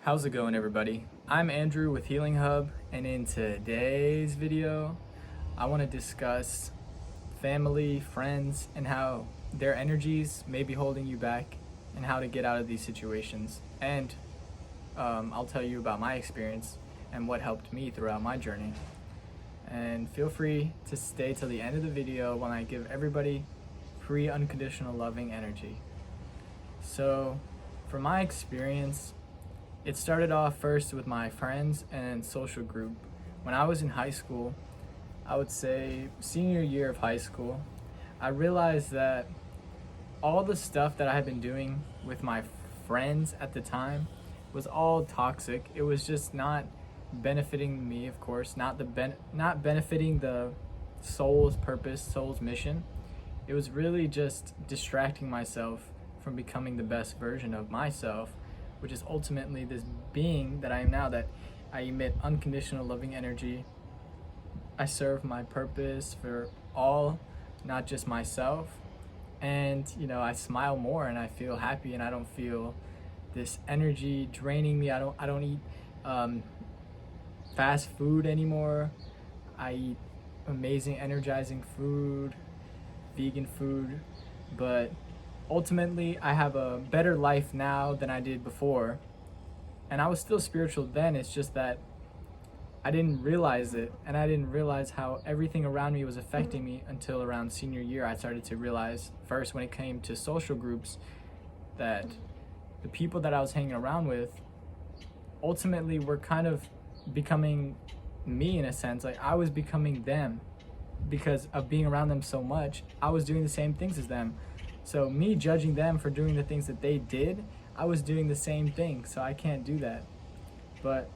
How's it going, everybody? I'm Andrew with Healing Hub, and in today's video I want to discuss family, friends, and how their energies may be holding you back and how to get out of these situations. And I'll tell you about my experience and what helped me throughout my journey. And feel free to stay till the end of the video when I give everybody free unconditional loving energy. So from my experience, it started off first with my friends and social group. When I was in high school, I would say senior year of high school, I realized that all the stuff that I had been doing with my friends at the time was all toxic. It was just not benefiting me, of course, not benefiting the soul's purpose, soul's mission. It was really just distracting myself from becoming the best version of myself, which is ultimately this being that I am now, that I emit unconditional loving energy. I serve my purpose for all, not just myself. And I smile more and I feel happy and I don't feel this energy draining me. I don't eat fast food anymore. I eat amazing, energizing food, vegan food, but ultimately I have a better life now than I did before. And I was still spiritual then, it's just that I didn't realize it, and I didn't realize how everything around me was affecting me until around senior year. I started to realize first when it came to social groups that the people that I was hanging around with ultimately were kind of becoming me in a sense. Like I was becoming them because of being around them so much. I was doing the same things as them. So me judging them for doing the things that they did, I was doing the same thing, so I can't do that. But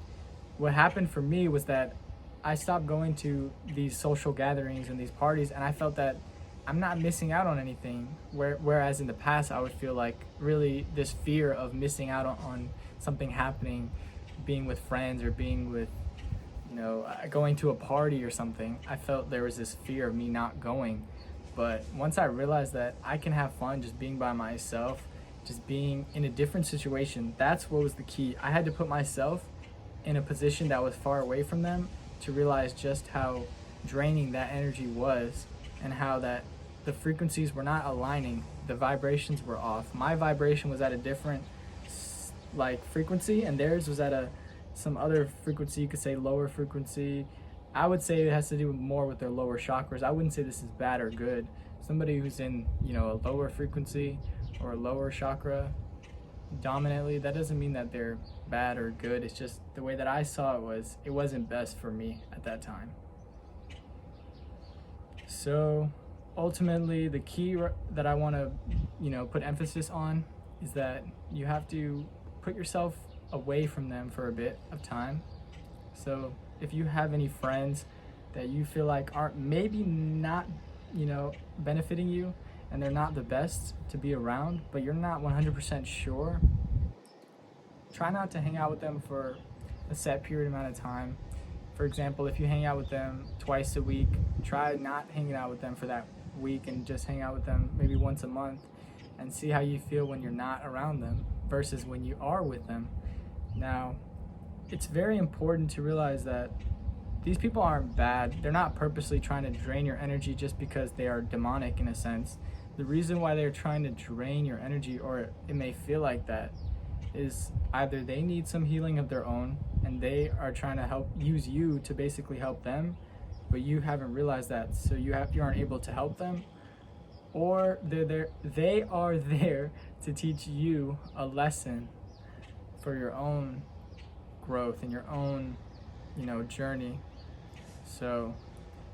what happened for me was that I stopped going to these social gatherings and these parties, and I felt that I'm not missing out on anything. Whereas in the past, I would feel like really this fear of missing out on something happening, being with friends or being with, going to a party or something. I felt there was this fear of me not going. But once I realized that I can have fun just being by myself, just being in a different situation, that's what was the key. I had to put myself in a position that was far away from them to realize just how draining that energy was and how that the frequencies were not aligning. The vibrations were off. My vibration was at a different frequency, and theirs was at some other frequency. You could say lower frequency. I would say it has to do more with their lower chakras. I wouldn't say this is bad or good. Somebody who's in, a lower frequency or a lower chakra dominantly, that doesn't mean that they're bad or good. It's just the way that I saw it wasn't best for me at that time. So ultimately, the key that I want to, put emphasis on is that you have to put yourself away from them for a bit of time. So if you have any friends that you feel like aren't maybe not, benefiting you, and they're not the best to be around, but you're not 100% sure, try not to hang out with them for a set period amount of time. For example, if you hang out with them twice a week, try not hanging out with them for that week and just hang out with them maybe once a month and see how you feel when you're not around them versus when you are with them. Now, it's very important to realize that these people aren't bad. They're not purposely trying to drain your energy just because they are demonic in a sense. The reason why they're trying to drain your energy, or it may feel like that, is either they need some healing of their own and they are trying to use you to basically help them, but you haven't realized that, so you aren't able to help them, or they are there to teach you a lesson for your own growth and your own journey. So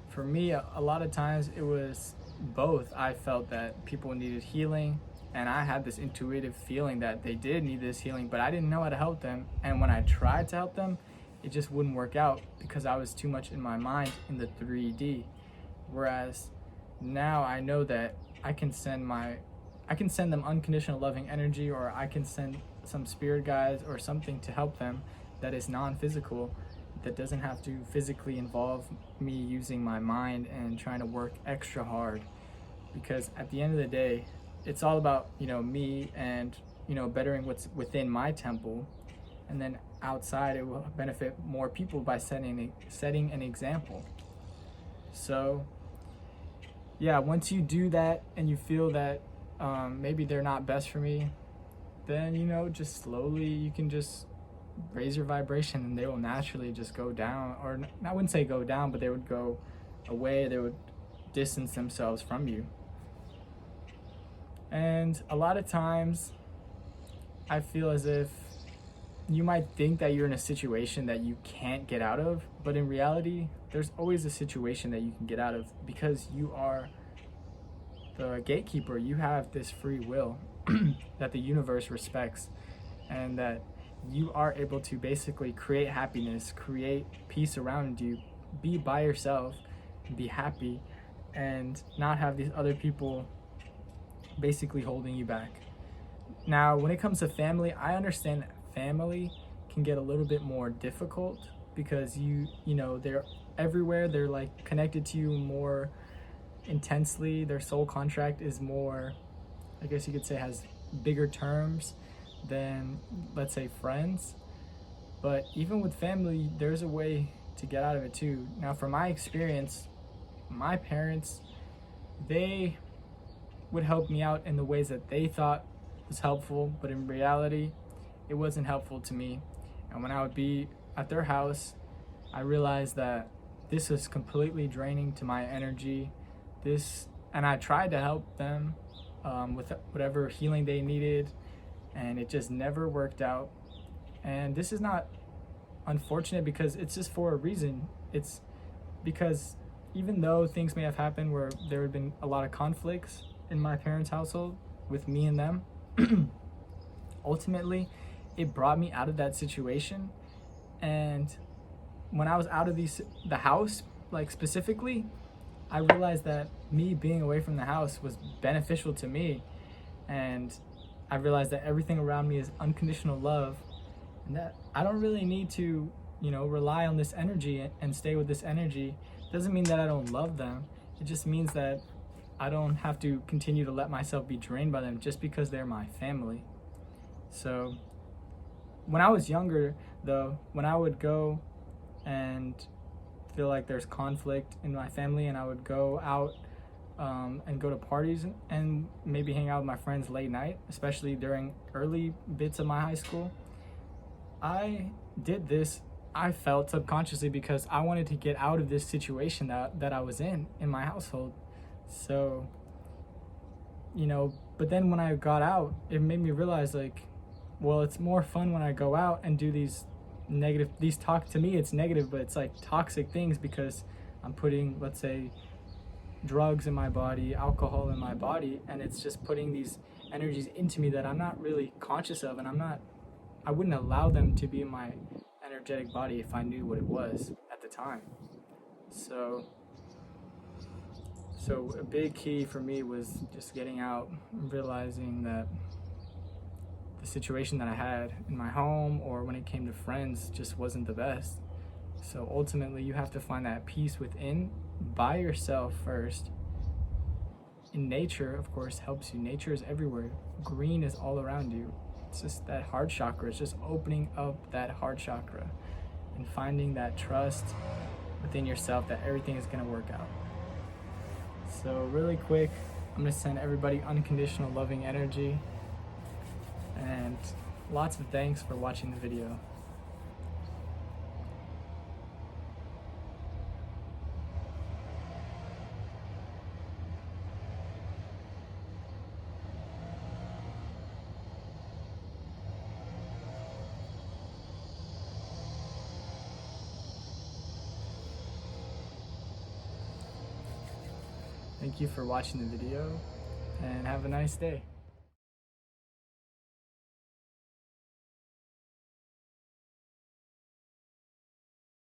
for me, a lot of times it was both. I felt that people needed healing, and I had this intuitive feeling that they did need this healing, but I didn't know how to help them. And when I tried to help them, it just wouldn't work out because I was too much in my mind in the 3D. Whereas now I know that I can send them unconditional loving energy, or I can send some spirit guides or something to help them that is non-physical, that doesn't have to physically involve me using my mind and trying to work extra hard. Because at the end of the day, it's all about me and bettering what's within my temple. and then outside it will benefit more people by setting an example. So yeah, once you do that and you feel that maybe they're not best for me, then just slowly you can just raise your vibration, and they will naturally just go down, or I wouldn't say go down, but they would go away. They would distance themselves from you. And a lot of times I feel as if you might think that you're in a situation that you can't get out of, but in reality there's always a situation that you can get out of, because you are the gatekeeper. You have this free will that the universe respects, and that you are able to basically create happiness, create peace around you, be by yourself, be happy, and not have these other people basically holding you back. Now, when it comes to family, I understand that family can get a little bit more difficult, because they're everywhere. They're like connected to you more intensely. Their soul contract is more, I guess you could say, has bigger terms than, let's say, friends. But even with family, there's a way to get out of it too. Now, from my experience, my parents, they would help me out in the ways that they thought was helpful, but in reality it wasn't helpful to me. And when I would be at their house, I realized that this was completely draining to my energy. And I tried to help them with whatever healing they needed, and it just never worked out. And this is not unfortunate, because it's just for a reason. It's because even though things may have happened where there had been a lot of conflicts in my parents' household with me and them, ultimately it brought me out of that situation. And when I was out of the house, like specifically, I realized that me being away from the house was beneficial to me, and I realized that everything around me is unconditional love, and that I don't really need to rely on this energy and stay with this energy. Doesn't mean that I don't love them. It just means that I don't have to continue to let myself be drained by them just because they're my family. So when I was younger, though, when I would go and feel like there's conflict in my family, and I would go out and go to parties and maybe hang out with my friends late night, especially during early bits of my high school, I did this, I felt subconsciously, because I wanted to get out of this situation that I was in my household. So, but then when I got out, it made me realize, like, well, it's more fun when I go out and do these to me it's negative, but it's like toxic things, because I'm putting, let's say, drugs in my body, alcohol in my body, and it's just putting these energies into me that I'm not really conscious of, and I wouldn't allow them to be in my energetic body if I knew what it was at the time. So a big key for me was just getting out, realizing that the situation that I had in my home or when it came to friends just wasn't the best. So ultimately, you have to find that peace within by yourself first. In nature, of course, helps you. Nature is everywhere. Green is all around you. It's just that heart chakra. It's just opening up that heart chakra and finding that trust within yourself that everything is going to work out. So really quick, I'm going to send everybody unconditional loving energy, and lots of thanks for watching the video. Thank you for watching the video, and have a nice day.